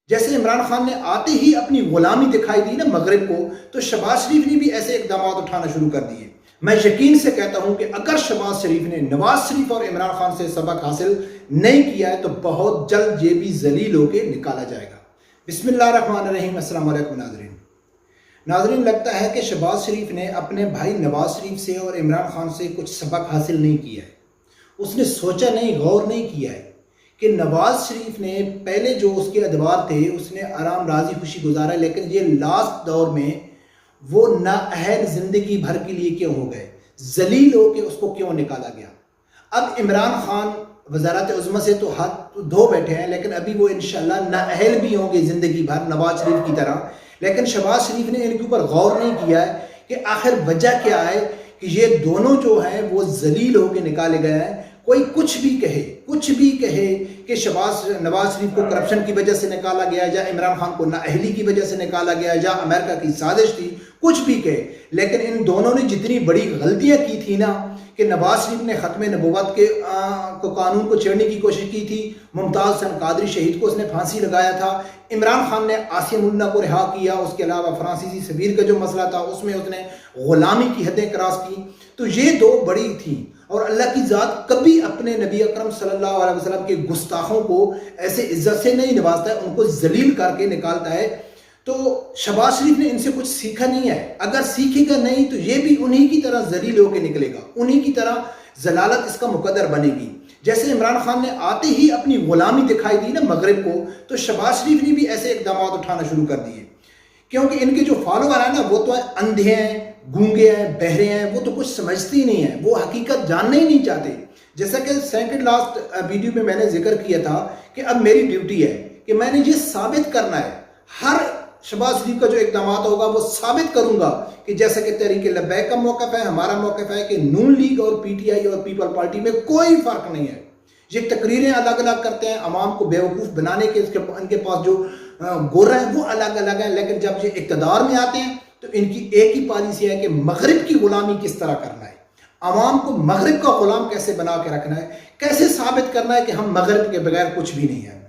جیسے عمران خان نے آتے ہی اپنی غلامی دکھائی دی نا مغرب کو، تو شہباز شریف نے بھی ایسے اقدامات اٹھانا شروع کر دیے۔ میں یقین سے کہتا ہوں کہ اگر شہباز شریف نے نواز شریف اور عمران خان سے سبق حاصل نہیں کیا ہے تو بہت جلد یہ بھی ذلیل ہو کے نکالا جائے گا۔ بسم اللہ الرحمن الرحیم۔ السلام علیکم ناظرین، لگتا ہے کہ شہباز شریف نے اپنے بھائی نواز شریف سے اور عمران خان سے کچھ سبق حاصل نہیں کیا ہے۔ اس نے سوچا نہیں، غور نہیں کیا ہے کہ نواز شریف نے پہلے جو اس کے ادوار تھے اس نے آرام راضی خوشی گزارا، لیکن یہ لاسٹ دور میں وہ نااہل زندگی بھر کے لیے کیوں ہو گئے، ذلیل ہو کے اس کو کیوں نکالا گیا۔ اب عمران خان وزارت عظمیٰ سے تو ہاتھ دھو بیٹھے ہیں، لیکن ابھی وہ انشاءاللہ نااہل بھی ہوں گے زندگی بھر نواز شریف کی طرح۔ لیکن شہباز شریف نے ان کے اوپر غور نہیں کیا ہے کہ آخر وجہ کیا ہے کہ یہ دونوں جو ہیں وہ ذلیل ہو کے نکالے گئے ہیں۔ کوئی کچھ بھی کہے کہ نواز شریف کو کرپشن کی وجہ سے نکالا گیا، یا عمران خان کو نااہلی کی وجہ سے نکالا گیا، یا امریکہ کی سازش تھی، کچھ بھی کہے، لیکن ان دونوں نے جتنی بڑی غلطیاں کی تھی نا، کہ نواز شریف نے ختم نبوت کو قانون کو چھیڑنے کی کوشش کی تھی، ممتاز حسن قادری شہید کو اس نے پھانسی لگایا تھا، عمران خان نے عاصیہ ملا کو رہا کیا، اس کے علاوہ فرانسیسی سفیر کا جو مسئلہ تھا اس میں اس نے غلامی کی حدیں کراس کی، تو یہ دو بڑی تھیں۔ اور اللہ کی ذات کبھی اپنے نبی اکرم صلی اللہ علیہ وسلم کے گستاخوں کو ایسے عزت سے نہیں نوازتا ہے، ان کو ذلیل کر کے نکالتا ہے۔ تو شہباز شریف نے ان سے کچھ سیکھا نہیں ہے، اگر سیکھے گا نہیں تو یہ بھی انہی کی طرح ذلیل ہو کے نکلے گا، انہی کی طرح ضلالت اس کا مقدر بنے گی۔ جیسے عمران خان نے آتے ہی اپنی غلامی دکھائی دی نا مغرب کو، تو شہباز شریف نے بھی ایسے اقدامات اٹھانا شروع کر دیے، کیونکہ ان کے جو فالوور ہیں نا وہ تو اندھے ہیں، گونگے ہیں، بہرے ہیں، وہ تو کچھ سمجھتے ہی نہیں ہیں، وہ حقیقت جاننا ہی نہیں چاہتے۔ جیسا کہ سیکنڈ لاسٹ ویڈیو میں میں نے ذکر کیا تھا کہ اب میری ڈیوٹی ہے کہ میں نے یہ ثابت کرنا ہے، ہر شہباز شریف کا جو اقدامات ہوگا وہ ثابت کروں گا کہ جیسا کہ تحریک لبیک کا موقف ہے، ہمارا موقف ہے کہ نون لیگ اور پی ٹی آئی اور پیپل پارٹی میں کوئی فرق نہیں ہے۔ یہ تقریریں الگ الگ کرتے ہیں، عوام کو بیوقوف بنانے کے ان کے پاس جو گورا ہے وہ الگ الگ ہیں، لیکن جب یہ اقتدار میں آتے ہیں تو ان کی ایک ہی پالیسی ہے کہ مغرب کی غلامی کس طرح کرنا ہے، عوام کو مغرب کا غلام کیسے بنا کے رکھنا ہے، کیسے ثابت کرنا ہے کہ ہم مغرب کے بغیر کچھ بھی نہیں ہیں۔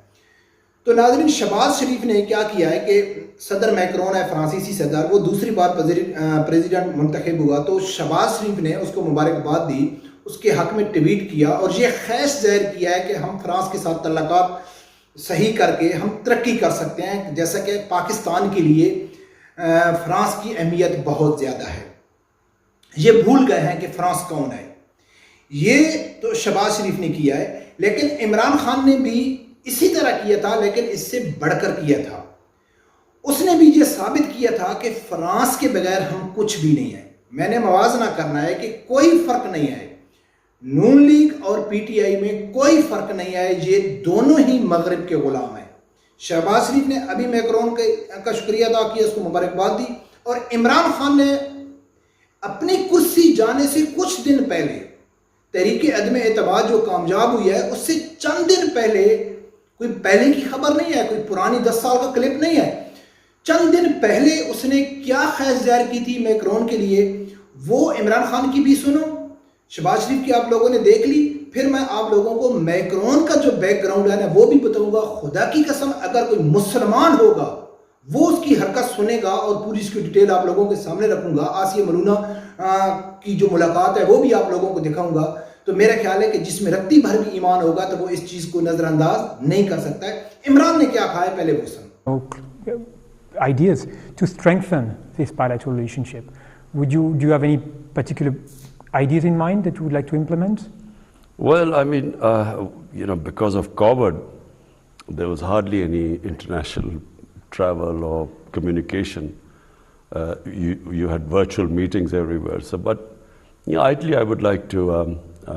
تو ناظرین، شہباز شریف نے کیا کیا ہے کہ صدر میکرون ہے فرانسیسی صدر، وہ دوسری بار پریزیڈنٹ منتخب ہوا، تو شہباز شریف نے اس کو مبارکباد دی، اس کے حق میں ٹویٹ کیا اور یہ خیش ظاہر کیا ہے کہ ہم فرانس کے ساتھ تعلقات صحیح کر کے ہم ترقی کر سکتے ہیں، جیسا کہ پاکستان کے لیے فرانس کی اہمیت بہت زیادہ ہے۔ یہ بھول گئے ہیں کہ فرانس کون ہے۔ یہ تو شہباز شریف نے کیا ہے، لیکن عمران خان نے بھی اسی طرح کیا تھا، لیکن اس سے بڑھ کر کیا تھا۔ اس نے بھی یہ ثابت کیا تھا کہ فرانس کے بغیر ہم کچھ بھی نہیں ہیں۔ میں نے موازنہ کرنا ہے کہ کوئی فرق نہیں ہے، نون لیگ اور پی ٹی آئی میں کوئی فرق نہیں ہے، یہ دونوں ہی مغرب کے غلام ہیں۔ شہباز شریف نے ابھی میکرون کا شکریہ ادا کیا، اس کو مبارکباد دی، اور عمران خان نے اپنی کرسی جانے سے کچھ دن پہلے تحریک عدم اعتماد جو کامیاب ہوئی ہے اس سے چند دن پہلے، کوئی پہلے کی خبر نہیں ہے، کوئی پرانی 10 سال کا کلپ نہیں ہے، چند دن پہلے اس نے کیا خیز ظاہر کی تھی میکرون کے لیے، وہ عمران خان کی بھی سنو، شہباز شریف کی آپ لوگوں نے دیکھ لی، پھر میں آپ لوگوں کو میکرون کا جو بیک گراؤنڈ ہے نا وہ بھی بتاؤں گا۔ خدا کی قسم اگر کوئی مسلمان ہوگا وہ اس کی حرکت سنے گا اور پوری اس کی ڈیٹیل آپ لوگوں کے سامنے رکھوں گا۔ عاصیہ ملونہ کی جو ملاقات ہے وہ بھی آپ لوگوں کو دکھاؤں گا۔ تو میرا خیال ہے کہ جس میں رتی بھر بھی ایمان ہوگا تو وہ اس چیز کو نظر انداز نہیں کر سکتا ہے۔ عمران نے کیا کہا ہے پہلے وہ سن۔ Ideas to strengthen this bilateral relationship. Do you have any particular ideas in mind that you would like to implement? Well, I mean, because of COVID, there was hardly any international travel or communication. You had virtual meetings everywhere. So, but ideally, I would like to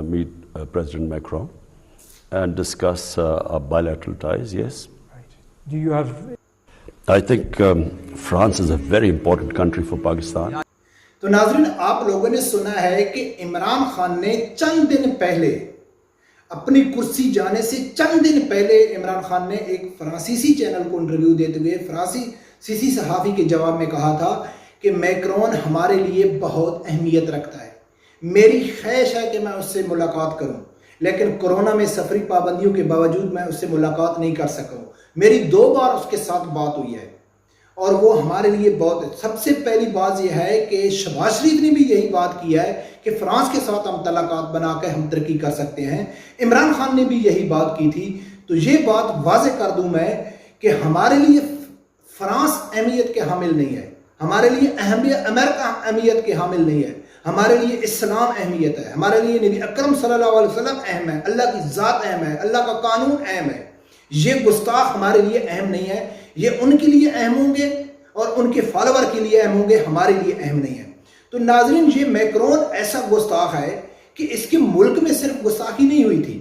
meet President Macron and discuss our bilateral ties. Yes. Right. Do you have? I think France is a very important country for Pakistan. تو ناظرین، آپ لوگوں نے سنا ہے کہ عمران خان نے چند دن پہلے اپنی کرسی جانے سے چند دن پہلے عمران خان نے ایک فرانسیسی چینل کو انٹرویو دیتے ہوئے فرانسیسی صحافی کے جواب میں کہا تھا کہ میکرون ہمارے لیے بہت اہمیت رکھتا ہے، میری خواہش ہے کہ میں اس سے ملاقات کروں، لیکن کورونا میں سفری پابندیوں کے باوجود میں اس سے ملاقات نہیں کر سکا ہوں۔ میری 2 بار اس کے ساتھ بات ہوئی ہے اور وہ ہمارے لیے بہت سب سے پہلی بات یہ ہے کہ شہباز شریف نے بھی یہی بات کی ہے کہ فرانس کے ساتھ ہم تعلقات بنا کے ہم ترقی کر سکتے ہیں. عمران خان نے بھی یہی بات کی تھی. تو یہ بات واضح کر دوں میں کہ ہمارے لیے فرانس اہمیت کے حامل نہیں ہے, ہمارے لیے امریکہ اہمیت کے حامل نہیں ہے, ہمارے لیے اسلام اہمیت ہے, ہمارے لیے نبی اکرم صلی اللہ علیہ وسلم اہم ہے, اللہ کی ذات اہم ہے, اللہ کا قانون اہم ہے. یہ گستاخ ہمارے لیے اہم نہیں ہے, یہ ان کے لیے اہم ہوں گے اور ان کے فالوور کے لیے اہم ہوں گے, ہمارے لیے اہم نہیں ہے. تو ناظرین, یہ میکرون ایسا گستاخ ہے کہ اس کے ملک میں صرف گستاخی نہیں ہوئی تھی,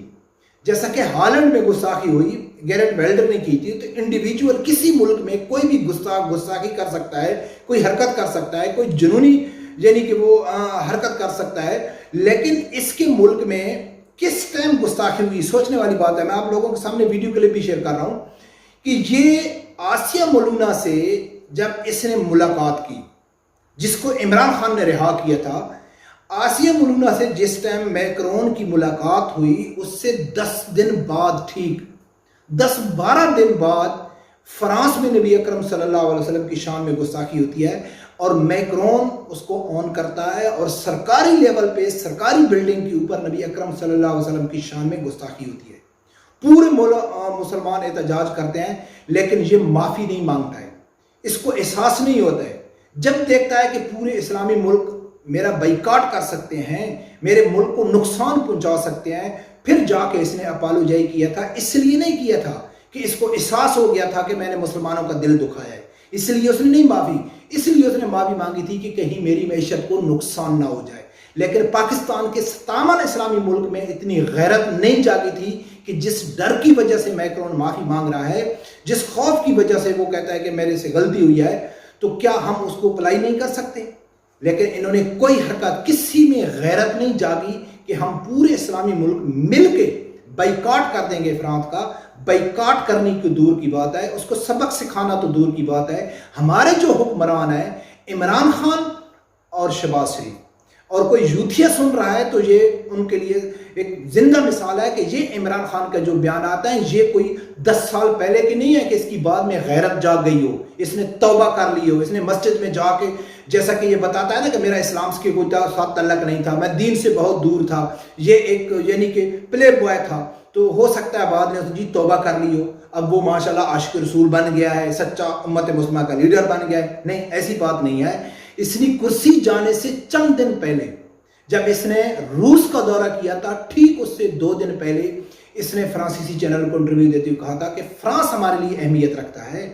جیسا کہ ہالینڈ میں گستاخی ہوئی, گیرٹ ویلڈر نے کی تھی. تو انڈیویجول کسی ملک میں کوئی بھی گستاخی کر سکتا ہے, کوئی حرکت کر سکتا ہے, کوئی جنونی یعنی کہ وہ حرکت کر سکتا ہے, لیکن اس کے ملک میں کس ٹائم گستاخی ہوئی, سوچنے والی بات ہے. میں آپ لوگوں کے سامنے ویڈیو کلپ بھی شیئر کر رہا ہوں کہ یہ آسیہ مولونہ سے جب اس نے ملاقات کی, جس کو عمران خان نے رہا کیا تھا, آسیہ مولونہ سے جس ٹائم میکرون کی ملاقات ہوئی اس سے 10 دن بعد, ٹھیک 10-12 دن بعد فرانس میں نبی اکرم صلی اللہ علیہ وسلم کی شان میں گستاخی ہوتی ہے اور میکرون اس کو آن کرتا ہے اور سرکاری لیول پہ سرکاری بلڈنگ کے اوپر نبی اکرم صلی اللہ علیہ وسلم کی شان میں گستاخی ہوتی ہے. پورے مسلمان احتجاج کرتے ہیں لیکن یہ معافی نہیں مانگتا ہے, اس کو احساس نہیں ہوتا ہے. جب دیکھتا ہے کہ پورے اسلامی ملک میرا بائیکاٹ کر سکتے ہیں, میرے ملک کو نقصان پہنچا سکتے ہیں, پھر جا کے اس نے اپالوجائی کیا تھا. اس لیے نہیں کیا تھا کہ اس کو احساس ہو گیا تھا کہ میں نے مسلمانوں کا دل دکھایا ہے, اس لیے اس نے نہیں معافی, اس لیے اس نے معافی مانگی تھی کہ کہیں میری معیشت کو نقصان نہ ہو جائے. لیکن پاکستان کے تمام اسلامی ملک میں اتنی غیرت نہیں جاگی تھی کہ جس ڈر کی وجہ سے میکرون معافی مانگ رہا ہے, جس خوف کی وجہ سے وہ کہتا ہے کہ میرے سے غلطی ہوئی ہے, تو کیا ہم اس کو اپلائی نہیں کر سکتے؟ لیکن انہوں نے کوئی حرکت, کسی میں غیرت نہیں جاگی کہ ہم پورے اسلامی ملک مل کے بائیکاٹ کر دیں گے فرانس کا. بائیکاٹ کرنے کی دور کی بات ہے, اس کو سبق سکھانا تو دور کی بات ہے. ہمارے جو حکمران ہیں عمران خان اور شہباز شریف, اور کوئی یوتھیا سن رہا ہے تو یہ ان کے لیے ایک زندہ مثال ہے کہ یہ عمران خان کا جو بیانات ہیں یہ کوئی 10 سال پہلے کی نہیں ہے کہ اس کی بعد میں غیرت جاگ گئی ہو, اس نے توبہ کر لی ہو, اس نے مسجد میں جا کے جیسا کہ یہ بتاتا ہے نا کہ میرا اسلام سے کوئی ساتھ تعلق نہیں تھا, میں دین سے بہت دور تھا, یہ ایک یعنی کہ پلے بوائے تھا, تو ہو سکتا ہے بعد میں جی توبہ کر لی ہو, اب وہ ماشاءاللہ عاشق رسول بن گیا ہے, سچا امت مسلمہ کا لیڈر بن گیا ہے. نہیں, ایسی بات نہیں ہے. اس نے کرسی جانے سے چند دن پہلے جب اس نے روس کا دورہ کیا تھا, ٹھیک اس سے 2 دن پہلے اس نے فرانسیسی چینل کو انٹرویو دیتے ہوئے کہا تھا کہ فرانس ہمارے لیے اہمیت رکھتا ہے,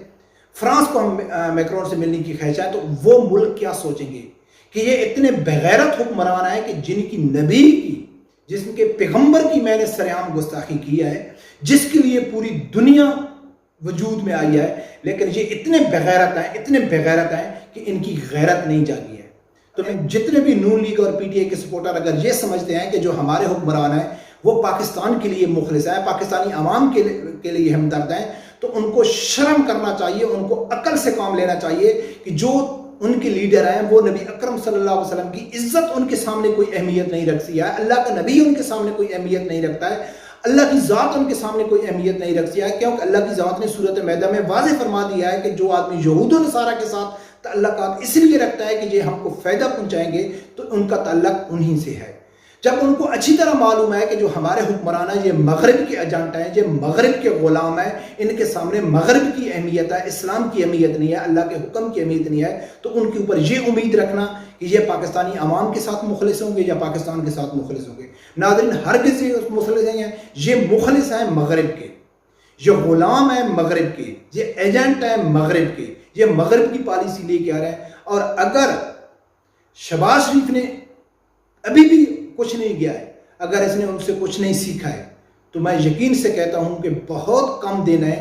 فرانس کو ہم میکرون سے ملنے کی خواہش ہے. تو وہ ملک کیا سوچیں گے کہ یہ اتنے بغیرت حکمران ہیں کہ جن کی نبی کی, جس کے پیغمبر کی میں نے سرعام گستاخی کیا ہے, جس کے لیے پوری دنیا وجود میں آئی ہے, لیکن یہ اتنے بغیرت ہیں, اتنے بغیرت ہیں کہ ان کی غیرت نہیں جاگی ہے. تو جتنے بھی نون لیگ اور پی ٹی آئی کے سپورٹر اگر یہ سمجھتے ہیں کہ جو ہمارے حکمران ہیں وہ پاکستان کے لیے مخلص ہیں, پاکستانی عوام کے لیے ہمدرد ہیں, تو ان کو شرم کرنا چاہیے, ان کو عقل سے کام لینا چاہیے کہ جو ان کے لیڈر ہیں وہ نبی اکرم صلی اللہ علیہ وسلم کی عزت ان کے سامنے کوئی اہمیت نہیں رکھتی ہے, اللہ کا نبی ان کے سامنے کوئی اہمیت نہیں رکھتا ہے, اللہ کی ذات ان کے سامنے کوئی اہمیت نہیں رکھتی ہے. کیونکہ اللہ کی ذات نے سورۃ مائدہ میں واضح فرما دیا ہے کہ جو آدمی یہود و نصارہ کے ساتھ تعلقات اس لیے رکھتا ہے کہ یہ ہم کو فائدہ پہنچائیں گے, تو ان کا تعلق انہی سے ہے. جب ان کو اچھی طرح معلوم ہے کہ جو ہمارے حکمران ہیں یہ مغرب کے ایجنٹ ہیں, یہ مغرب کے غلام ہیں, ان کے سامنے مغرب کی اہمیت ہے, اسلام کی اہمیت نہیں ہے, اللہ کے حکم کی اہمیت نہیں ہے, تو ان کے اوپر یہ امید رکھنا کہ یہ پاکستانی عوام کے ساتھ مخلص ہوں گے یا پاکستان کے ساتھ مخلص ہوں گے. ناظرین, ہرگز یہ مخلص نہیں ہیں, یہ مخلص ہیں مغرب کے, یہ غلام ہیں مغرب کے, یہ ایجنٹ ہیں مغرب کے, یہ مغرب کی پالیسی لے کے آ رہے ہیں. اور اگر شہباز شریف نے ابھی بھی کچھ نہیں گیا ہے, اگر اس نے ان سے کچھ نہیں سیکھا ہے, تو میں یقین سے کہتا ہوں کہ بہت کم دن ہے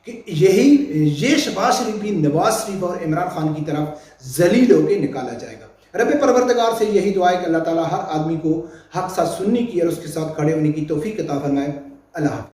کہ یہ شہباز شریف بھی نواز شریف اور عمران خان کی طرف ذلیل ہو کے نکالا جائے گا. رب پروردگار سے یہی دعا ہے کہ اللہ تعالیٰ ہر آدمی کو حق ساتھ سننے کی اور اس کے ساتھ کھڑے ہونے کی توفیق عطا فرمائے. اللہ حافظ.